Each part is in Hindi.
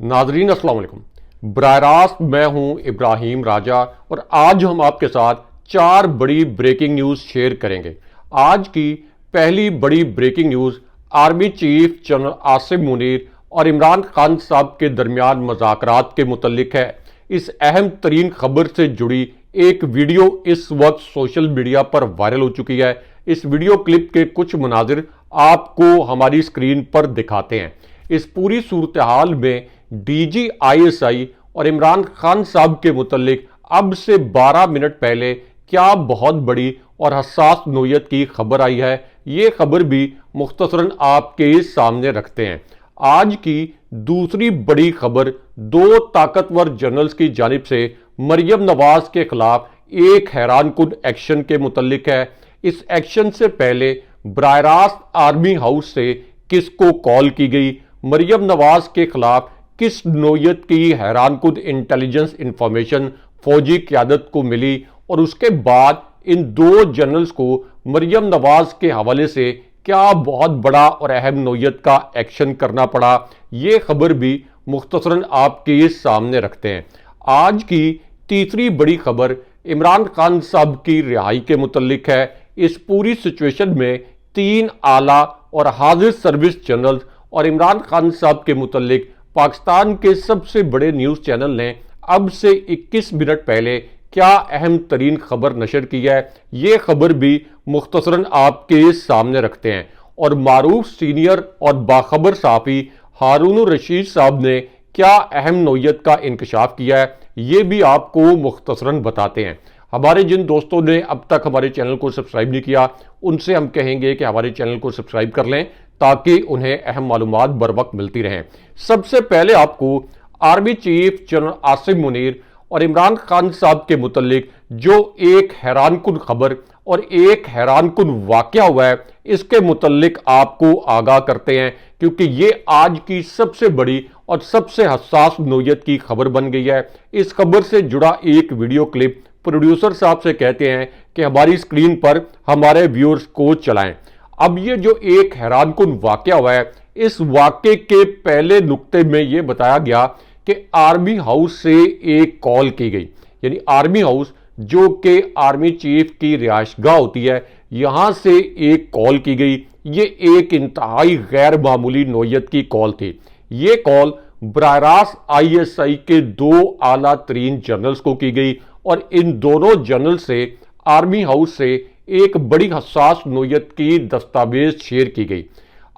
नाजरीन अस्सलाम वालेकुम। बराह रास्त मैं हूं इब्राहिम राजा और आज हम आपके साथ 4 बड़ी ब्रेकिंग न्यूज़ शेयर करेंगे। आज की पहली बड़ी breaking news army chief general Asim Munir और इमरान खान साहब के दरमियान मुज़ाकरात के मुतल्लिक है। इस अहम तरीन खबर से जुड़ी एक वीडियो इस वक्त सोशल मीडिया पर वायरल हो चुकी है। इस वीडियो क्लिप के कुछ मनाजिर आपको हमारी स्क्रीन पर दिखाते हैं। इस पूरी सूरत हाल में DGISI और इमरान खान साहब के मुतल्लिक अब से 12 मिनट पहले क्या बहुत बड़ी और हसास नोयत की खबर आई है, ये खबर भी मुख्तसरन आपके सामने रखते हैं। आज की दूसरी बड़ी खबर 2 ताकतवर जनरल्स की जानिब से मरियम नवाज के खिलाफ एक हैरानकुन एक्शन के मुतल्लिक है। इस एक्शन से पहले बराह रास्त आर्मी हाउस से किसको कॉल की गई, मरियम नवाज के खिलाफ किस नोयत की हैरानकुन इंटेलिजेंस इंफॉर्मेशन फौजी क़यादत को मिली और उसके बाद इन 2 जनरल्स को मरियम नवाज के हवाले से क्या बहुत बड़ा और अहम नोयत का एक्शन करना पड़ा, ये खबर भी मुख्तसरन आपके सामने रखते हैं। आज की तीसरी बड़ी खबर इमरान खान साहब की रिहाई के मुतल्लिक है। इस पूरी सिचुएशन में 3 आला और हाजिर सर्विस जनरल्स और इमरान खान साहब के मुतल्लिक पाकिस्तान के सबसे बड़े न्यूज़ चैनल ने अब से 21 मिनट पहले क्या अहम तरीन खबर नशर की है, ये खबर भी मुख्तसरन आपके सामने रखते हैं। और मारूफ सीनियर और बाखबर सहाफ़ी हारून रशीद साहब ने क्या अहम नोयत का इंकशाफ किया है, ये भी आपको मुख्तसरन बताते हैं। हमारे जिन दोस्तों ने अब तक हमारे चैनल को सब्सक्राइब नहीं किया, उनसे हम कहेंगे कि हमारे चैनल को सब्सक्राइब कर लें ताकि उन्हें अहम मालूमात बर वक्त मिलती रहें। सबसे पहले आपको army chief general Asim Munir और इमरान खान साहब के मुतल्लिक जो एक हैरानकुन खबर और एक हैरानकुन वाकया हुआ है, इसके मुतल्लिक आपको आगाह करते हैं, क्योंकि ये आज की सबसे बड़ी और सबसे हसास नोयत की खबर बन गई है। इस खबर से जुड़ा एक वीडियो क्लिप प्रोड्यूसर साहब से कहते हैं कि हमारी स्क्रीन पर हमारे व्यूअर्स को चलाएं। अब ये जो एक हैरानकुन वाकया हुआ है, इस वाकये के पहले नुक्ते में ये बताया गया कि आर्मी हाउस से एक कॉल की गई, यानी आर्मी हाउस जो कि आर्मी चीफ की रिहायशगाह होती है, यहां से एक कॉल की गई। ये एक इंतहाई गैर मामूली नोयत की कॉल थी। ये कॉल बराह रास्त ISI के 2 आला तरीन जनरल्स को की गई और इन दोनों जनरल से आर्मी हाउस से एक बड़ी हसास नोयत की दस्तावेज शेयर की गई।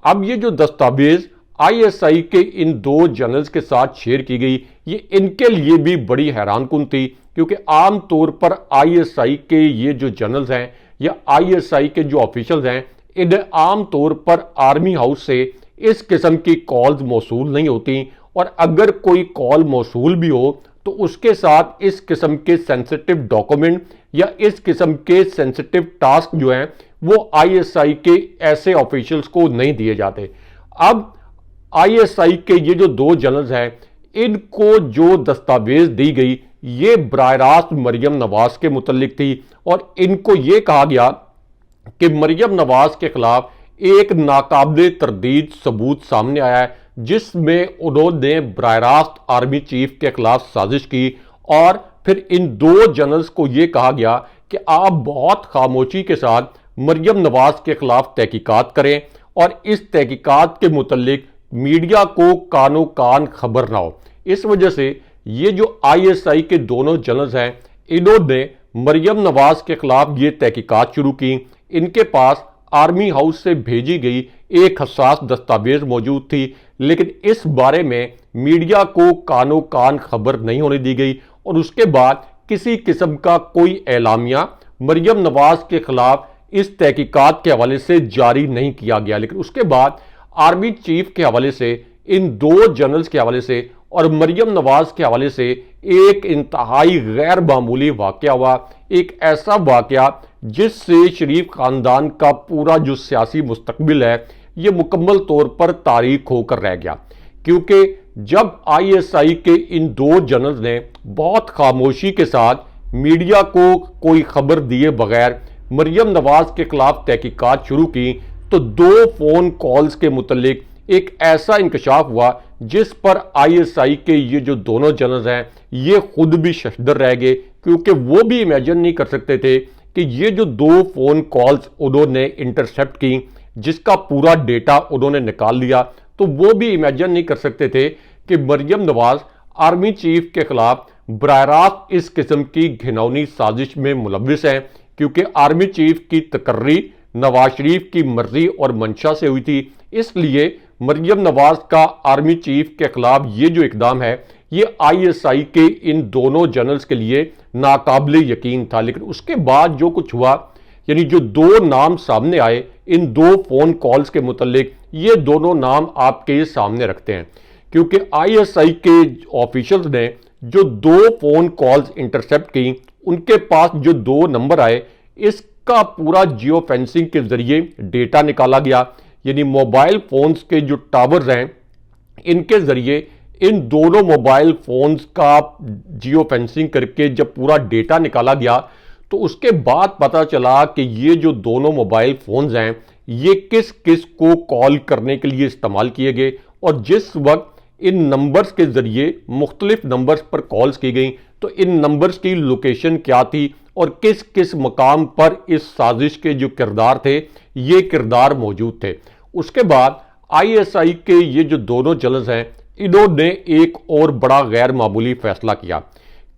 अब ये जो दस्तावेज ISI के इन 2 जनरल्स के साथ शेयर की गई, ये इनके लिए भी बड़ी हैरानकुन थी, क्योंकि आम तौर पर ISI के ये जो जनरल्स हैं या ISI के जो ऑफिशियल्स हैं, इन्हें आम तौर पर आर्मी हाउस से इस किस्म की कॉल्स मौसूल नहीं होती, और अगर कोई कॉल मौसूल भी हो तो उसके साथ इस किस्म के सेंसिटिव डॉक्यूमेंट या इस किस्म के सेंसिटिव टास्क जो हैं वो ISI के ऐसे ऑफिशियल्स को नहीं दिए जाते। अब ISI के ये जो 2 जनरल्स हैं, इनको जो दस्तावेज दी गई ये बराह रास्त मरियम नवाज के मुतल्लिक थी और इनको ये कहा गया कि मरियम नवाज के खिलाफ एक नाकाबिले तरदीद सबूत सामने आया है, जिसमें उन्होंने बराह रास्त आर्मी चीफ के खिलाफ साजिश की। और फिर इन 2 जनरल्स को यह कहा गया कि आप बहुत खामोशी के साथ मरियम नवाज के खिलाफ तहकीकात करें और इस तहकीकात के मुतल्लिक मीडिया को कानो कान खबर ना हो। इस वजह से ये जो ISI के दोनों जनरल्स हैं, इन्होंने मरियम नवाज के खिलाफ ये तहकीकात शुरू की। इनके पास आर्मी हाउस से भेजी गई एक हसास दस्तावेज मौजूद थी, लेकिन इस बारे में मीडिया को कानो कान खबर नहीं होने दी गई और उसके बाद किसी किस्म का कोई एलामिया मरियम नवाज के खिलाफ इस तहकीकात के हवाले से जारी नहीं किया गया। लेकिन उसके बाद आर्मी चीफ के हवाले से, इन 2 जनरल्स के हवाले से और मरियम नवाज के हवाले से एक इंतहाई गैर मामूली वाकया हुआ। एक ऐसा वाकया जिससे शरीफ खानदान का पूरा जो सियासी मुस्तकबिल है ये मुकम्मल तौर पर तारीख होकर रह गया, क्योंकि जब ISI के इन 2 जनरल्स ने बहुत खामोशी के साथ मीडिया को कोई खबर दिए बगैर मरियम नवाज के खिलाफ तहकीकात शुरू की, तो 2 फोन कॉल्स के मुतल्लिक एक ऐसा इंकशाफ हुआ जिस पर आईएसआई के ये जो दोनों जनरल हैं ये खुद भी शशदर रह गए, क्योंकि वो भी इमेजिन नहीं कर सकते थे कि ये जो 2 फोन कॉल्स उन्होंने इंटरसेप्ट की जिसका पूरा डेटा उन्होंने निकाल लिया, तो वो भी इमेजिन नहीं कर सकते थे कि मरियम नवाज आर्मी चीफ के खिलाफ बराह रास्त इस किस्म की घिनौनी साजिश में मुलविस हैं, क्योंकि आर्मी चीफ की तकर्री नवाज शरीफ की मर्जी और मंशा से हुई थी। इसलिए मरियम नवाज का आर्मी चीफ के खिलाफ ये जो इकदाम है ये आईएसआई के इन दोनों जनरल्स के लिए नाकाबिले यकीन था। लेकिन उसके बाद जो कुछ हुआ, यानी जो 2 नाम सामने आए इन 2 फोन कॉल्स के मुतालिक, ये दोनों नाम आपके सामने रखते हैं, क्योंकि आईएसआई के ऑफिशियल्स ने जो 2 फोन कॉल्स इंटरसेप्ट की उनके पास जो 2 नंबर आए इसका पूरा जियो फेंसिंग के जरिए डेटा निकाला गया। यानी मोबाइल फोन्स के जो टावर्स हैं इनके जरिए इन दोनों मोबाइल फोन्स का जियो फेंसिंग करके जब पूरा डेटा निकाला गया तो उसके बाद पता चला कि ये जो दोनों मोबाइल फोन्स हैं ये किस किस को कॉल करने के लिए इस्तेमाल किए गए, और जिस वक्त इन नंबर्स के जरिए मुख्तलिफ नंबर्स पर कॉल्स की गई तो इन नंबर्स की लोकेशन क्या थी और किस किस मकाम पर इस साजिश के जो किरदार थे ये किरदार मौजूद थे। उसके बाद आईएसआई के ये जो दोनों जनरल्स हैं इन्होंने एक और बड़ा गैर मामूली फैसला किया,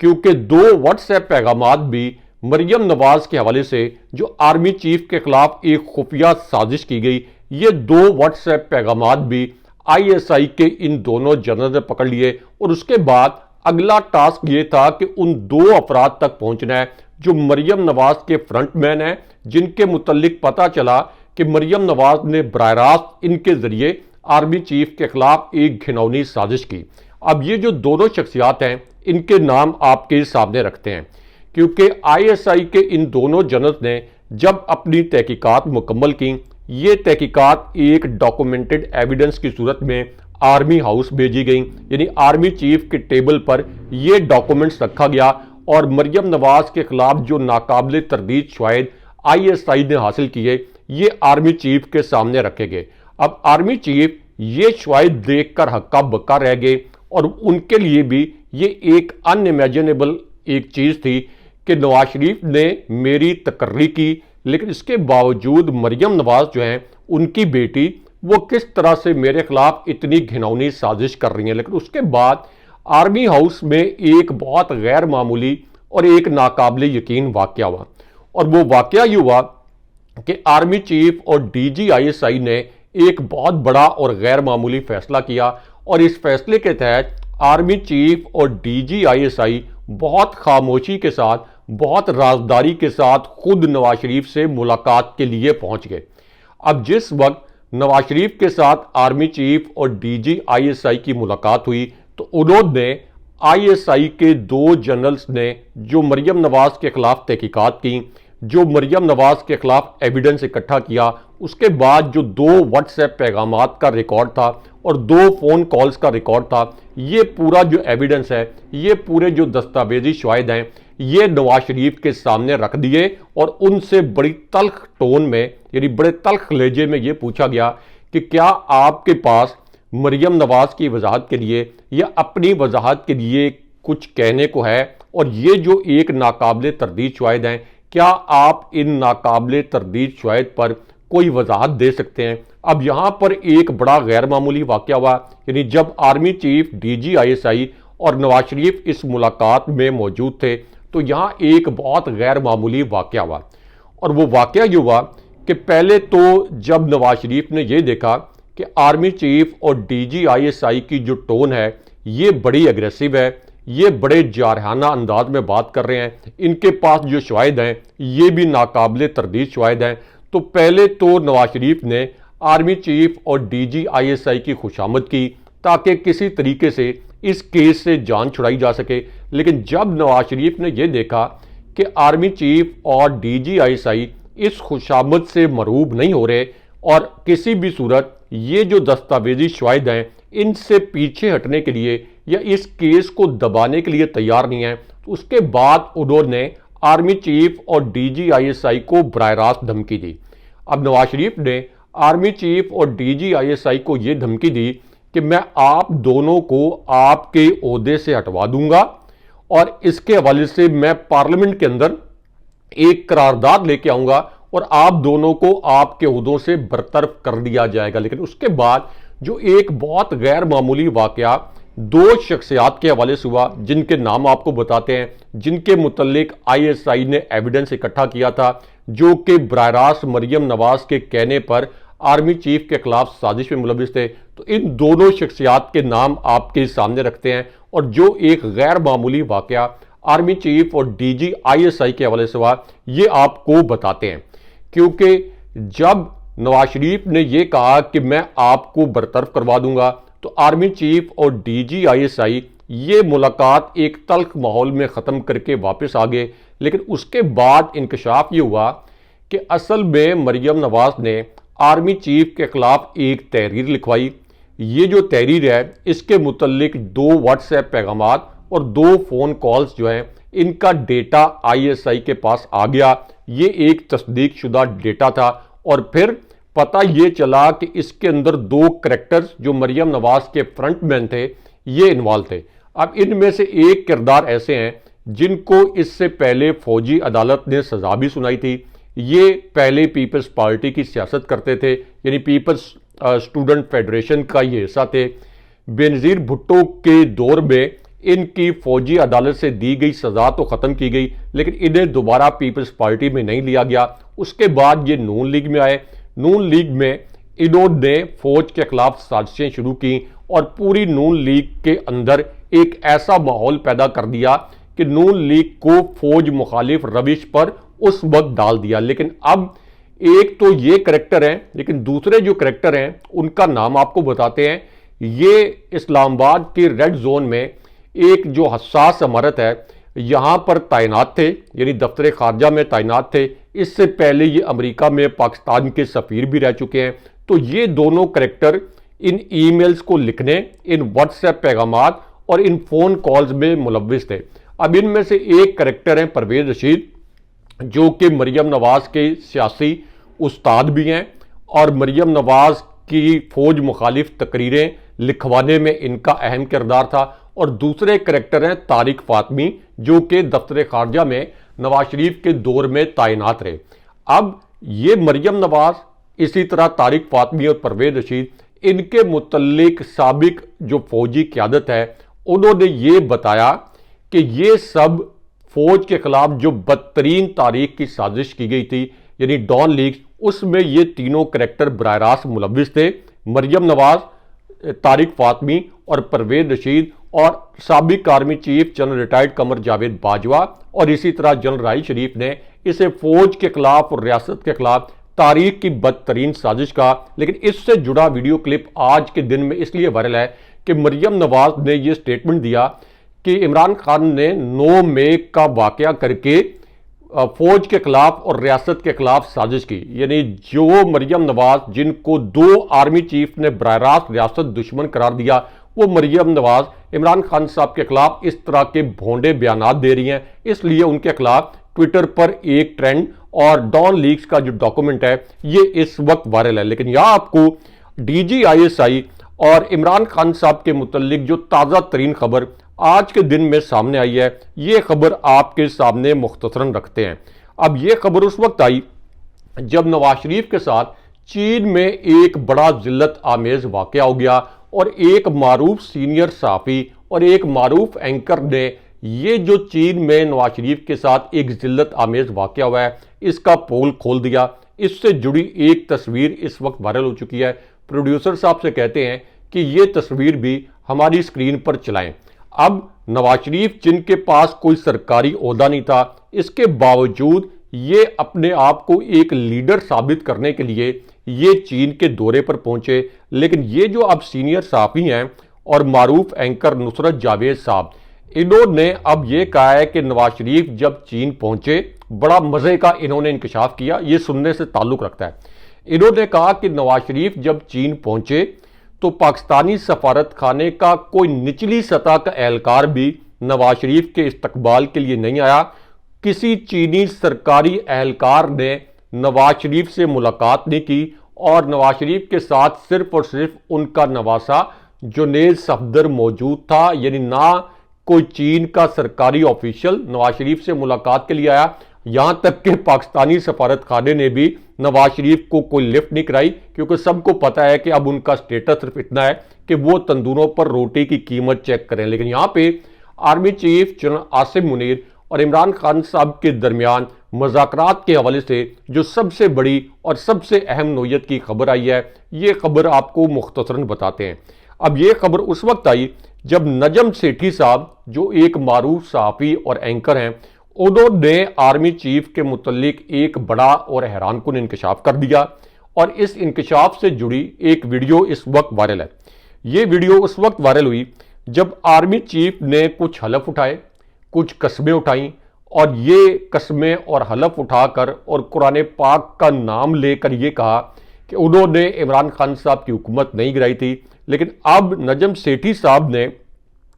क्योंकि 2 व्हाट्सएप पैगामात भी मरियम नवाज के हवाले से जो आर्मी चीफ के खिलाफ एक खुफिया साजिश की गई, ये 2 व्हाट्सएप पैगामात भी आईएसआई के इन दोनों जनरल ने पकड़ लिए। और उसके बाद अगला टास्क ये था कि उन 2 अफराद तक पहुंचना है जो मरियम नवाज के फ्रंटमैन हैं, जिनके मुतल्लिक पता चला कि मरियम नवाज ने बराह रास्त इनके जरिए आर्मी चीफ के खिलाफ एक घिनौनी साजिश की। अब ये जो दोनों शख्सियात हैं इनके नाम आपके सामने रखते हैं, क्योंकि आईएसआई के इन दोनों जनरल्स ने जब अपनी तहकीकात मुकम्मल की, ये तहकीकात एक डॉक्यूमेंटेड एविडेंस की सूरत में आर्मी हाउस भेजी गई। यानी आर्मी चीफ के टेबल पर ये डॉक्यूमेंट्स रखा गया और मरियम नवाज के खिलाफ जो नाकाबिले तरदीद शवाहिद आईएसआई ने हासिल किए ये आर्मी चीफ के सामने रखे गए। अब आर्मी चीफ ये शवाहिद देखकर हक्का बक्का रह गए और उनके लिए भी ये एक अनइमेजिनेबल एक चीज़ थी कि नवाज शरीफ ने मेरी तकर्री की, लेकिन इसके बावजूद मरियम नवाज जो हैं उनकी बेटी वो किस तरह से मेरे खिलाफ इतनी घिनौनी साजिश कर रही हैं। लेकिन उसके बाद आर्मी हाउस में एक बहुत गैर मामूली और एक नाकाबिले यकीन वाक़या हुआ, और वो वाक़या ये हुआ कि आर्मी चीफ और डीजी आईएसआई ने एक बहुत बड़ा और गैर मामूली फैसला किया, और इस फैसले के तहत आर्मी चीफ और डीजी आईएसआई बहुत खामोशी के साथ, बहुत राजदारी के साथ खुद नवाज शरीफ से मुलाकात के लिए पहुंच गए। अब जिस वक्त नवाज शरीफ के साथ आर्मी चीफ और डीजी आईएसआई की मुलाकात हुई तो उन्होंने आईएसआई के 2 जनरल्स ने जो मरियम नवाज के खिलाफ तहकीकात की, जो मरियम नवाज के खिलाफ एविडेंस इकट्ठा किया, उसके बाद जो 2 व्हाट्सएप पैगामात का रिकॉर्ड था और 2 फोन कॉल्स का रिकॉर्ड था, ये पूरा जो एविडेंस है, ये पूरे जो दस्तावेजी शवाहिद हैं, ये नवाज शरीफ के सामने रख दिए और उनसे बड़ी तल्ख टोन में, यानी बड़े तल्ख लहजे में ये पूछा गया कि क्या आपके पास मरियम नवाज की वजाहत के लिए या अपनी वजाहत के लिए कुछ कहने को है, और ये जो एक नाकाबिले तरदीद शवाहिद हैं, क्या आप इन नाकाबिले तरदीद शवाहिद पर कोई वजाहत दे सकते हैं। अब यहाँ पर एक बड़ा गैर मामूली वाक़या हुआ, यानी जब आर्मी चीफ डीजी आईएसआई और नवाज शरीफ इस मुलाकात में मौजूद थे तो यहाँ एक बहुत गैर मामूली वाक़या हुआ, और वो वाक़या ये हुआ कि पहले तो जब नवाज शरीफ ने यह देखा कि आर्मी चीफ और डीजी आईएसआई की जो टोन है ये बड़ी एग्रेसिव है, ये बड़े जारहाना अंदाज में बात कर रहे हैं, इनके पास जो शवाहिद हैं ये भी नाकाबिले तरदीद शवाहिद हैं, तो पहले तो नवाज शरीफ ने आर्मी चीफ और डीजी आईएसआई की खुशामद की ताकि किसी तरीके से इस केस से जान छुड़ाई जा सके। लेकिन जब नवाज शरीफ ने यह देखा कि आर्मी चीफ और डीजी आईएसआई इस खुशामद से मरूब नहीं हो रहे और किसी भी सूरत ये जो दस्तावेजी शवाहिद हैं इनसे पीछे हटने के लिए या इस केस को दबाने के लिए तैयार नहीं है, तो उसके बाद उन्होंने आर्मी चीफ और डीजी आईएसआई को बराह रास्त धमकी दी। अब नवाज शरीफ ने आर्मी चीफ और DGISI को यह धमकी दी कि मैं आप दोनों को आपके ओहदे से हटवा दूंगा और इसके हवाले से मैं पार्लियामेंट के अंदर एक करारदाद लेके आऊंगा और आप दोनों को आपके ओहदों से बरतरफ कर दिया जाएगा। लेकिन उसके बाद जो एक बहुत गैर मामूली वाकया दो शख्सियात के हवाले से हुआ, जिनके नाम आपको बताते हैं, जिनके मुतल्लिक ISI ने एविडेंस इकट्ठा किया था, जो कि बराह रास्त मरियम नवाज के कहने पर आर्मी चीफ के खिलाफ साजिश में मुलविस थे। तो इन दोनों शख्सियात के नाम आपके सामने रखते हैं और जो एक गैर मामूली वाकया आर्मी चीफ और DGISI के हवाले से हुआ, ये आपको बताते हैं। क्योंकि जब नवाज शरीफ ने यह कहा कि मैं आपको बरतरफ करवा दूंगा, तो आर्मी चीफ और DGISI ये मुलाकात एक तल्ख माहौल में ख़त्म करके वापस आ गए। लेकिन उसके बाद इंकशाफ ये हुआ कि असल में मरियम नवाज ने आर्मी चीफ के खिलाफ एक तहरीर लिखवाई। ये जो तहरीर है, इसके मुतल्लिक 2 व्हाट्सएप पैगामात और 2 फ़ोन कॉल्स जो हैं, इनका डेटा ISI के पास आ गया। ये एक तस्दीक शुदा डेटा था और फिर पता ये चला कि इसके अंदर 2 करैक्टर्स जो मरियम नवाज के फ्रंटमैन थे, ये इन्वॉल्व थे। अब इनमें से एक किरदार ऐसे हैं जिनको इससे पहले फौजी अदालत ने सजा भी सुनाई थी। ये पहले पीपल्स पार्टी की सियासत करते थे, यानी पीपल्स स्टूडेंट फेडरेशन का ये हिस्सा थे। बेनज़ीर भुट्टो के दौर में इनकी फौजी अदालत से दी गई सजा तो ख़त्म की गई, लेकिन इन्हें दोबारा पीपल्स पार्टी में नहीं लिया गया। उसके बाद ये नून लीग में आए। नून लीग में इन्होंने फौज के खिलाफ साजिशें शुरू की और पूरी नून लीग के अंदर एक ऐसा माहौल पैदा कर दिया कि नून लीग को फौज मुखालिफ रविश पर उस वक्त डाल दिया। लेकिन अब एक तो ये करैक्टर हैं, लेकिन दूसरे जो करैक्टर हैं उनका नाम आपको बताते हैं। ये इस्लामाबाद के रेड जोन में एक जो हसास इमारत है, यहाँ पर तैनात थे, यानी दफ्तर खारजा में तैनात थे। इससे पहले ये अमेरिका में पाकिस्तान के सफ़ीर भी रह चुके हैं। तो ये दोनों करैक्टर इन ईमेल्स को लिखने, इन व्हाट्सएप पैगामात और इन फ़ोन कॉल्स में मुलविस थे। अब इनमें से एक करैक्टर हैं परवेज़ रशीद, जो कि मरियम नवाज के सियासी उस्ताद भी हैं और मरियम नवाज की फौज मुखालिफ तकरीरें लिखवाने में इनका अहम किरदार था। और दूसरे करैक्टर हैं तारिक फातमी, जो कि दफ्तर खारजा में नवाज शरीफ के दौर में तैनात रहे। अब ये मरियम नवाज, इसी तरह तारिक फातमी और परवेज़ रशीद, इनके मुतल्लिक साबिक जो फौजी क़यादत है, उन्होंने ये बताया कि ये सब फौज के खिलाफ जो बदतरीन तारीख की साजिश की गई थी, यानी डॉन लीग, उसमें ये तीनों करैक्टर बराह रास्त मुलविस थे। मरियम नवाज, तारिक फातमी और परवेज़ रशीद, और साबिक army chief general retired Qamar Javed Bajwa और इसी तरह जनरल राही शरीफ ने इसे फौज के खिलाफ और रियासत के खिलाफ तारीख की बदतरीन साजिश का। लेकिन इससे जुड़ा वीडियो क्लिप आज के दिन में इसलिए वायरल है कि मरियम नवाज ने यह स्टेटमेंट दिया कि इमरान खान ने 9 मई का वाकया करके फौज के खिलाफ और रियासत के खिलाफ साजिश की। यानी जो मरियम नवाज, जिनको 2 आर्मी चीफ ने बराह रास्त रियासत दुश्मन करार दिया, वो मरियम नवाज इमरान खान साहब के खिलाफ इस तरह के भोंडे बयानात दे रही हैं। इसलिए उनके खिलाफ ट्विटर पर एक ट्रेंड और डॉन लीक्स का जो डॉक्यूमेंट है, ये इस वक्त वायरल है। लेकिन यहां आपको DGISI और इमरान खान साहब के मुतल्लिक जो ताज़ा तरीन खबर आज के दिन में सामने आई है, ये खबर आपके सामने मुख्तसरन रखते हैं। अब ये खबर उस वक्त आई जब नवाज शरीफ के साथ चीन में एक बड़ा जिल्लत आमेज वाकया हो गया और एक मारूफ सीनियर सहाफ़ी और एक मारूफ एंकर ने ये जो चीन में नवाज शरीफ के साथ एक जिल्लत आमेज वाकया हुआ है, इसका पोल खोल दिया। इससे जुड़ी एक तस्वीर इस वक्त वायरल हो चुकी है। प्रोड्यूसर साहब से कहते हैं कि ये तस्वीर भी हमारी स्क्रीन पर चलाएं। अब नवाज शरीफ, जिनके पास कोई सरकारी ओहदा नहीं था, इसके बावजूद ये अपने आप को एक लीडर साबित करने के लिए ये चीन के दौरे पर पहुंचे। लेकिन ये जो अब सीनियर सहाफ़ी हैं और मारूफ एंकर नुसरत जावेद साहब, इन्होंने अब ये कहा है कि नवाज शरीफ जब चीन पहुंचे, बड़ा मज़े का इन्होंने इंकशाफ किया, ये सुनने से ताल्लुक़ रखता है। इन्होंने कहा कि नवाज शरीफ जब चीन पहुंचे तो पाकिस्तानी सफारत खाने का कोई निचली सतह का एहलकार भी नवाज शरीफ के इस्तकबाल के लिए नहीं आया। किसी चीनी सरकारी एहलकार ने नवाज शरीफ से मुलाकात नहीं की और नवाज शरीफ के साथ सिर्फ और सिर्फ उनका नवासा जुनैद सफदर मौजूद था। यानी ना कोई चीन का सरकारी ऑफिशियल नवाज शरीफ से मुलाकात के लिए आया, यहां तक कि पाकिस्तानी सफारत खाने ने भी नवाज शरीफ को कोई लिफ्ट नहीं कराई, क्योंकि सबको पता है कि अब उनका स्टेटस सिर्फ इतना है कि वो तंदूरों पर रोटी की कीमत चेक करें। लेकिन यहां पे army chief general Asim Munir और इमरान खान साहब के दरमियान मुज़ाकरात के हवाले से जो सबसे बड़ी और सबसे अहम नोयत की खबर आई है, ये खबर आपको मुख्तसरन बताते हैं। अब ये खबर उस वक्त आई जब नजम सेठी साहब, जो एक मारूफ सहाफ़ी और एंकर हैं, उन्होंने आर्मी चीफ के मुतल्लिक एक बड़ा और हैरानकुन इंकशाफ कर दिया। और इस इंकशाफ से जुड़ी एक वीडियो इस वक्त वायरल है। ये वीडियो उस वक्त वायरल हुई जब आर्मी चीफ ने कुछ हलफ उठाए, कुछ कस्में उठाई, और ये कस्में और हलफ उठाकर और कुरान पाक का नाम लेकर ये कहा कि उन्होंने इमरान खान साहब की हुकूमत नहीं गिराई थी। लेकिन अब नजम सेठी साहब ने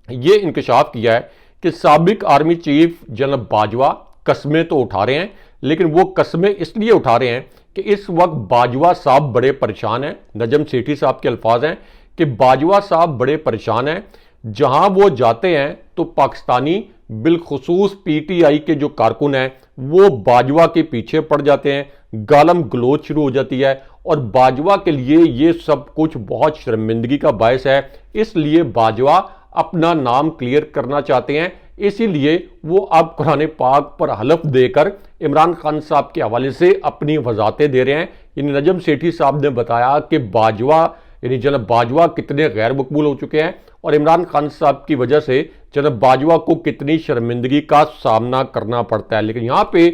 ये इंकशाफ किया है कि साबिक आर्मी चीफ जनरल बाजवा कस्में तो उठा रहे हैं, लेकिन वो कस्में इसलिए उठा रहे हैं कि इस वक्त बाजवा साहब बड़े परेशान हैं। नजम सेठी साहब के अल्फाज हैं कि बाजवा साहब बड़े परेशान हैं, जहां वो जाते हैं तो पाकिस्तानी बिलखुसूस पीटीआई के जो कारकुन हैं वो बाजवा के पीछे पड़ जाते हैं, गालम गलोच शुरू हो जाती है, और बाजवा के लिए ये सब कुछ बहुत शर्मिंदगी का बायस है। इसलिए बाजवा अपना नाम क्लियर करना चाहते हैं, इसीलिए वो अब कुरान पाक पर हलफ देकर इमरान खान साहब के हवाले से अपनी वजाहतें दे रहे हैं। यानी नजम सेठी साहब ने बताया कि बाजवा यानी जनरल बाजवा कितने गैर मकबूल हो चुके हैं और इमरान खान साहब की वजह से जनरल बाजवा को कितनी शर्मिंदगी का सामना करना पड़ता है। लेकिन यहाँ पे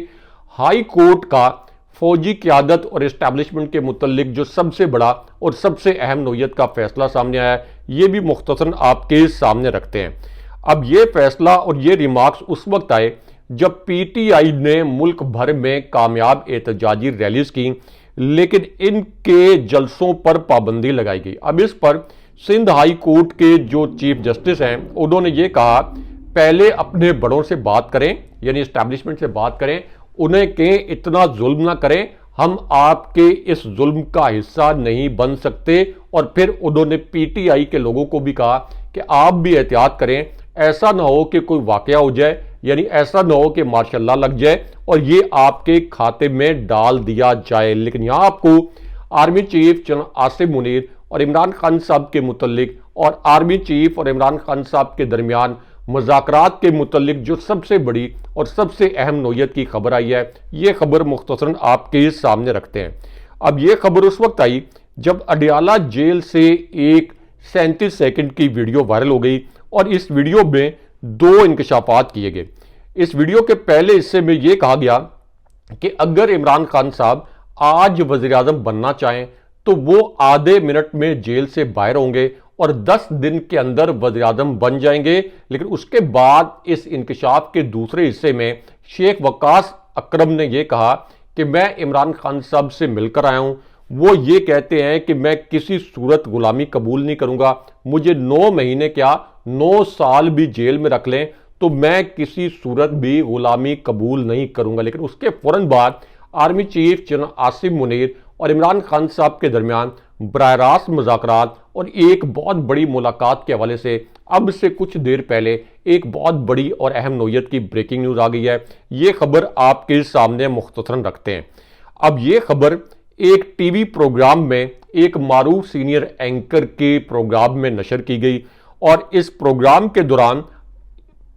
हाई कोर्ट का फौजी क़यादत और इस्टेब्लिशमेंट के मुतल्लिक जो सबसे बड़ा और सबसे अहम नोयत का फैसला सामने आया है, ये भी मुख्तसरन आपके सामने रखते हैं। अब ये फैसला और ये रिमार्क्स उस वक्त आए जब पीटीआई ने मुल्क भर में कामयाब एहतजाजी रैलीज की, लेकिन इनके जलसों पर पाबंदी लगाई गई। अब इस पर सिंध हाई कोर्ट के जो चीफ जस्टिस हैं उन्होंने ये कहा, पहले अपने बड़ों से बात करें, यानी इस्टेब्लिशमेंट से बात करें, उन्हें कहें इतना जुल्म ना करें, हम आपके इस जुल्म का हिस्सा नहीं बन सकते। और फिर उन्होंने पीटीआई के लोगों को भी कहा कि आप भी एहतियात करें, ऐसा ना हो कि कोई वाकया हो जाए, यानी ऐसा ना हो कि मार्शल्लाह लग जाए और ये आपके खाते में डाल दिया जाए। लेकिन यहां आपको army chief general Asim Munir और इमरान खान साहब के मुतल्लिक और आर्मी चीफ और इमरान खान साहब के दरमियान मुज़ाकरात के मुतल्लिक जो सबसे बड़ी और सबसे अहम नोयत की खबर आई है, ये खबर मुख्तसरन आपके सामने रखते हैं। अब ये खबर उस वक्त आई जब अडियाला जेल से एक 37 सेकंड की वीडियो वायरल हो गई और इस वीडियो में दो इंकशाफात किए गए। इस वीडियो के पहले हिस्से में यह कहा गया कि अगर इमरान खान साहब आज वज़ीर-ए-आज़म बनना चाहें तो वो आधे मिनट में जेल से बाहर होंगे और 10 दिन के अंदर वज़ीर-ए-आज़म बन जाएंगे। लेकिन उसके बाद इस इंकशाफ के दूसरे हिस्से में शेख वकास अकरम ने यह कहा कि मैं इमरान खान साहब से मिलकर आया हूं, वो ये कहते हैं कि मैं किसी सूरत गुलामी कबूल नहीं करूंगा, मुझे 9 महीने क्या 9 साल भी जेल में रख लें तो मैं किसी सूरत भी गुलामी कबूल नहीं करूंगा। लेकिन उसके फौरन बाद army chief general Asim Munir और इमरान खान साहब के दरमियान बराह रास्त मुज़ाकरात और एक बहुत बड़ी मुलाकात के हवाले से अब से कुछ देर पहले एक बहुत बड़ी और अहम नोयत की ब्रेकिंग न्यूज़ आ गई है। ये खबर आपके सामने मुख्तसरन रखते हैं। अब ये खबर एक टीवी प्रोग्राम में एक मारूफ सीनियर एंकर के प्रोग्राम में नशर की गई और इस प्रोग्राम के दौरान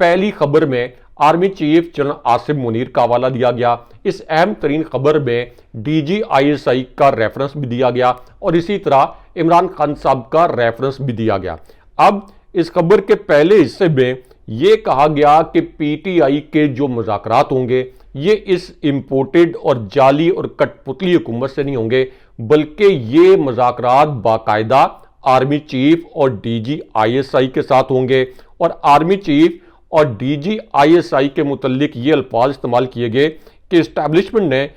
पहली खबर में army chief general Asim Munir का हवाला दिया गया। इस अहम तरीन खबर में DGISI का रेफरेंस भी दिया गया और इसी तरह इमरान खान साहब का रेफरेंस भी दिया गया। अब इस खबर के पहले हिस्से में यह कहा गया कि पीटीआई के जो मुज़ाकरात होंगे ये इस इंपोर्टेड और जाली और कठपुतली हुकूमत से नहीं होंगे, बल्कि ये मुज़ाकरात बाकायदा आर्मी चीफ और DGISI के साथ होंगे। और आर्मी चीफ और DGISI के मुतल्लिक ये अल्फाज इस्तेमाल किए गए कि इस्टेब्लिशमेंट ने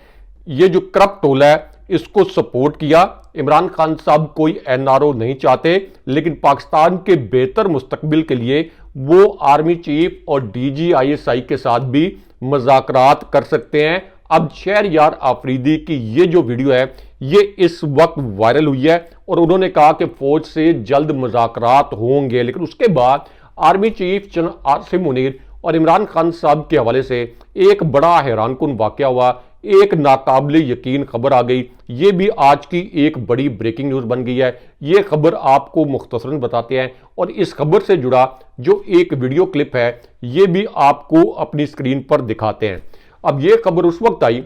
ये जो करप्ट टोला है इसको सपोर्ट किया। इमरान खान साहब कोई NRO नहीं चाहते, लेकिन पाकिस्तान के बेहतर मुस्तकबिल के लिए वो आर्मी चीफ और DGISI के साथ भी मुज़ाकरात कर सकते हैं। अब शहरयार आफरीदी की ये जो वीडियो है ये इस वक्त वायरल हुई है और उन्होंने कहा कि फौज से जल्द मुज़ाकरात होंगे। लेकिन उसके बाद army chief general Asim Munir और इमरान खान साहब के हवाले से एक बड़ा हैरानकुन वाकया हुआ, एक नाकाबिले यकीन खबर आ गई। ये भी आज की एक बड़ी ब्रेकिंग न्यूज़ बन गई है। ये खबर आपको मुख्तसरन बताते हैं और इस खबर से जुड़ा जो एक वीडियो क्लिप है ये भी आपको अपनी स्क्रीन पर दिखाते हैं। अब ये खबर उस वक्त आई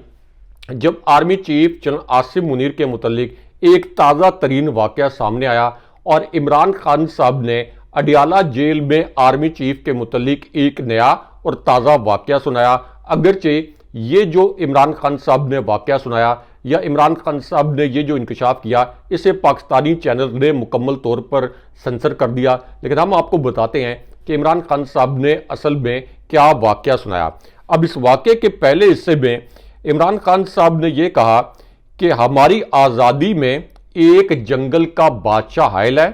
जब army chief general Asim Munir के मुतल्लिक एक ताज़ा तरीन वाकया सामने आया और इमरान खान साहब ने अडियाला जेल में आर्मी चीफ के मुतल्लिक एक नया और ताज़ा वाकया सुनाया। अगरचे ये जो इमरान खान साहब ने वाकया सुनाया या इमरान खान साहब ने ये जो इंकशाफ किया इसे पाकिस्तानी चैनल ने मुकम्मल तौर पर सेंसर कर दिया, लेकिन हम आपको बताते हैं कि इमरान खान साहब ने असल में क्या वाकया सुनाया। अब इस वाकये के पहले हिस्से में इमरान खान साहब ने यह कहा कि हमारी आज़ादी में एक जंगल का बादशाह हायल है।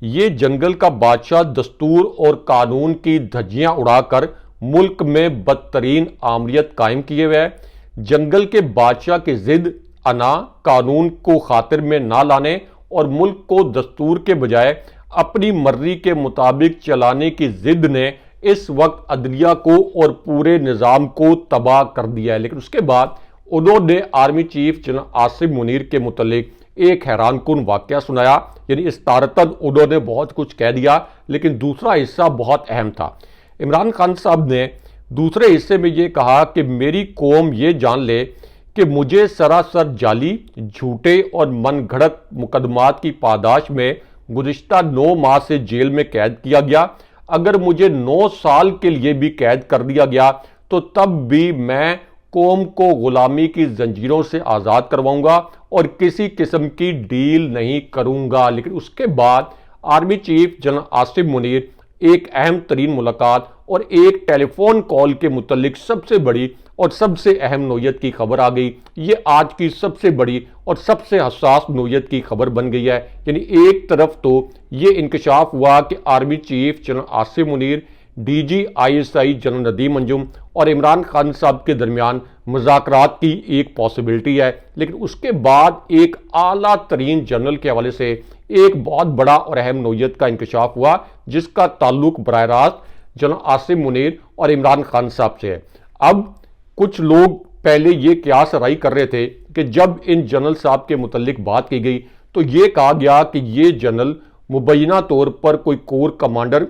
ये जंगल का बादशाह दस्तूर और कानून की धज्जियां उड़ाकर मुल्क में बदतरीन आमरीत कायम किए हुए है। जंगल के बादशाह की जिद अना कानून को खातिर में ना लाने और मुल्क को दस्तूर के बजाय अपनी मर्जी के मुताबिक चलाने की जिद ने इस वक्त अदलिया को और पूरे निज़ाम को तबाह कर दिया है। लेकिन उसके बाद उन्होंने army chief general Asim Munir के मुतल्लिक एक हैरानकुन वाकया सुनाया। यानी इस तारतन उन्होंने बहुत कुछ कह दिया, लेकिन दूसरा हिस्सा बहुत अहम था। इमरान खान साहब ने दूसरे हिस्से में यह कहा कि मेरी कौम ये जान ले कि मुझे सरासर जाली, झूठे और मनगढ़ंत मुकदमात की पादाश में गुज़िश्ता 9 माह से जेल में कैद किया गया। अगर मुझे 9 साल के लिए भी कैद कर दिया गया तो तब भी मैं कौम को गुलामी की जंजीरों से आज़ाद करवाऊंगा और किसी किस्म की डील नहीं करूंगा। लेकिन उसके बाद army chief general Asim Munir एक अहम तरीन मुलाकात और एक टेलीफोन कॉल के मुतल्लिक सबसे बड़ी और सबसे अहम नोयत की खबर आ गई। ये आज की सबसे बड़ी और सबसे हसास नोयत की खबर बन गई है। यानी एक तरफ तो ये इंकशाफ हुआ कि army chief general Asim Munir, DG ISI general Nadeem Anjum और इमरान खान साहब के दरमियान मुज़ाकरात की एक पॉसिबिलिटी है। लेकिन उसके बाद एक आला तरीन जनरल के हवाले से एक बहुत बड़ा और अहम नोयत का इंकशाफ हुआ जिसका ताल्लुक बराह रास्त जनरल आसिम मुनीर और इमरान खान साहब से है। अब कुछ लोग पहले ये क्यास राई कर रहे थे कि जब इन जनरल साहब के मुतल्लिक बात की गई तो ये कहा गया कि ये जनरल मुबैना तौर पर कोई कोर कमांडर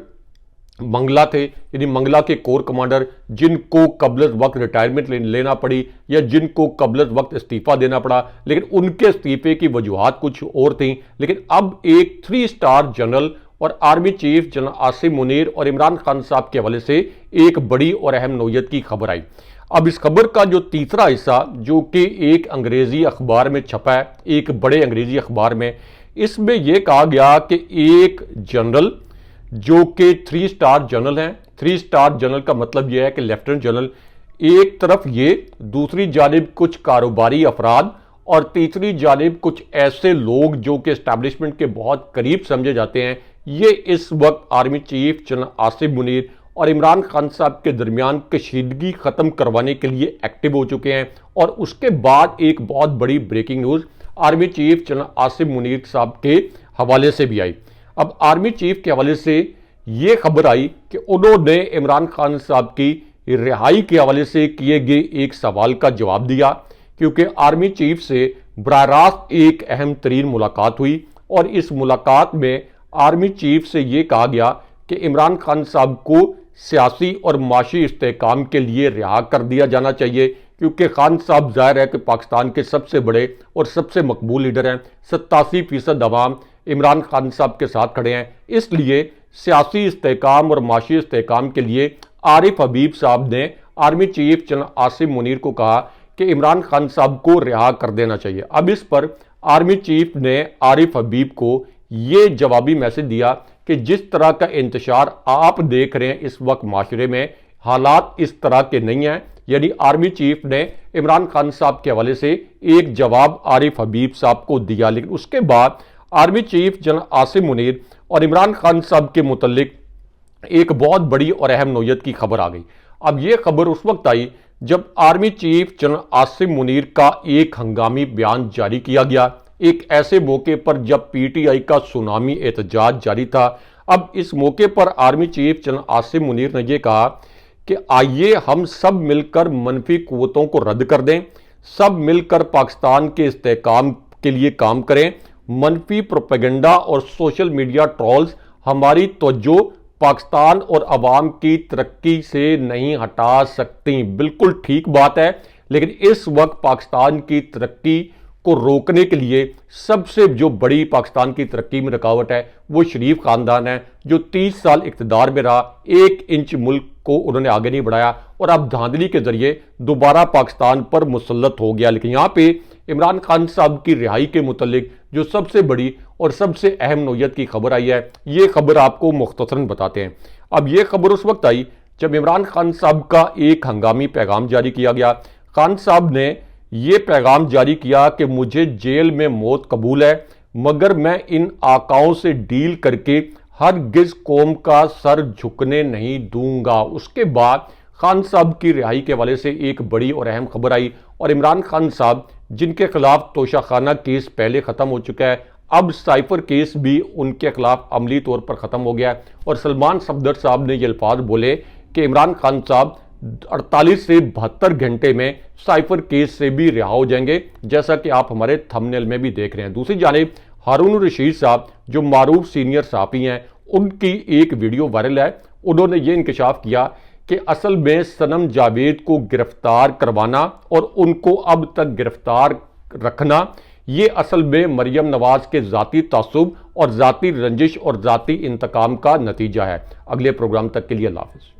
मंगला थे, यानी मंगला के कोर कमांडर जिनको कबल वक्त रिटायरमेंट लेना पड़ी या जिनको कबल वक्त इस्तीफा देना पड़ा। लेकिन उनके इस्तीफे की वजूहात कुछ और थी। लेकिन अब एक 3 स्टार जनरल और army chief general Asim Munir और इमरान खान साहब के हवाले से एक बड़ी और अहम नोयत की खबर आई। अब इस खबर का जो तीसरा हिस्सा जो कि एक अंग्रेजी अखबार में छपा है, एक बड़े अंग्रेजी अखबार में, इसमें यह कहा गया कि एक जनरल जो कि 3 स्टार जनरल हैं, 3 स्टार जनरल का मतलब यह है कि लेफ्टिनेंट जनरल, एक तरफ ये, दूसरी जानिब कुछ कारोबारी अफराद और तीसरी जानिब कुछ ऐसे लोग जो कि एस्टैब्लिशमेंट के बहुत करीब समझे जाते हैं, ये इस वक्त army chief general Asim Munir और इमरान खान साहब के दरमियान कशीदगी खत्म करवाने के लिए एक्टिव हो चुके हैं। और उसके बाद एक बहुत बड़ी breaking news army chief general Asim Munir sahab के हवाले से भी आई। अब आर्मी चीफ के हवाले से ये खबर आई कि उन्होंने इमरान खान साहब की रिहाई के हवाले से किए गए एक सवाल का जवाब दिया, क्योंकि आर्मी चीफ से बराह रास्त एक अहम तरीन मुलाकात हुई और इस मुलाकात में आर्मी चीफ से ये कहा गया कि इमरान खान साहब को सियासी और माशी इस्तेहकाम के लिए रिहा कर दिया जाना चाहिए, क्योंकि खान साहब जाहिर है कि पाकिस्तान के सबसे बड़े और सबसे मकबूल लीडर हैं। 87% अवाम इमरान खान साहब के साथ खड़े हैं। इसलिए सियासी इस्तेहकाम और माशी इस्तेहकाम के लिए आरिफ हबीब साहब ने army chief general Asim Munir को कहा कि इमरान खान साहब को रिहा कर देना चाहिए। अब इस पर आर्मी चीफ ने आरिफ हबीब को ये जवाबी मैसेज दिया कि जिस तरह का इंतशार आप देख रहे हैं इस वक्त माशरे में, हालात इस तरह के नहीं हैं। यानी आर्मी चीफ ने इमरान खान साहब के हवाले से एक जवाब आरिफ हबीब साहब को दिया। लेकिन उसके बाद army chief general Asim Munir और इमरान खान साहब के मुतल्लिक एक बहुत बड़ी और अहम नोयत की खबर आ गई। अब यह खबर उस वक्त आई जब army chief general Asim Munir का एक हंगामी बयान जारी किया गया, एक ऐसे मौके पर जब पीटीआई का सुनामी एहतजाज जारी था। अब इस मौके पर army chief general Asim Munir ने यह कहा कि आइए हम सब मिलकर मनफी कुव्वतों को रद्द कर दें, सब मिलकर पाकिस्तान के इस्तेहकाम के लिए काम करें। मनफी प्रोपेगेंडा और सोशल मीडिया ट्रोल्स हमारी तवज्जो पाकिस्तान और अवाम की तरक्की से नहीं हटा सकती। बिल्कुल ठीक बात है, लेकिन इस वक्त पाकिस्तान की तरक्की को रोकने के लिए सबसे जो बड़ी पाकिस्तान की तरक्की में रुकावट है वो शरीफ खानदान है, जो 30 साल इख्तिदार में रहा, 1 इंच मुल्क को उन्होंने आगे नहीं बढ़ाया और अब धांधली के जरिए दोबारा पाकिस्तान पर मुसल्लत हो गया। लेकिन यहां पे इमरान खान साहब की रिहाई के मुतल्लिक जो सबसे बड़ी और सबसे अहम नौयत की खबर आई है, ये खबर आपको मुख्तसरन बताते हैं। अब ये खबर उस वक्त आई जब इमरान खान साहब का एक हंगामी पैगाम जारी किया गया। खान साहब ने ये पैगाम जारी किया कि मुझे जेल में मौत कबूल है, मगर मैं इन आकाओं से डील करके हरगिज कौम का सर झुकने नहीं दूंगा। उसके बाद खान साहब की रिहाई के हवाले से एक बड़ी और अहम खबर आई और इमरान खान साहब जिनके खिलाफ तोशाखाना केस पहले खत्म हो चुका है, अब साइफर केस भी उनके खिलाफ अमली तौर पर खत्म हो गया और सलमान सफदर साहब ने ये अल्फाज बोले कि इमरान खान साहब 48 से 72 घंटे में साइफर केस से भी रिहा हो जाएंगे, जैसा कि आप हमारे थंबनेल में भी देख रहे हैं। दूसरी जानिब हारून रशीद साहब जो मारूफ सीनियर सहाफ़ी हैं, उनकी एक वीडियो वायरल है। उन्होंने ये इंकशाफ किया कि असल में सनम जावेद को गिरफ्तार करवाना और उनको अब तक गिरफ्तार रखना, ये असल में मरियम नवाज के ज़ाती तासुब और ज़ाती रंजिश और ज़ाती इंतकाम का नतीजा है। अगले प्रोग्राम तक के लिए अल्लाह हाफ़िज़।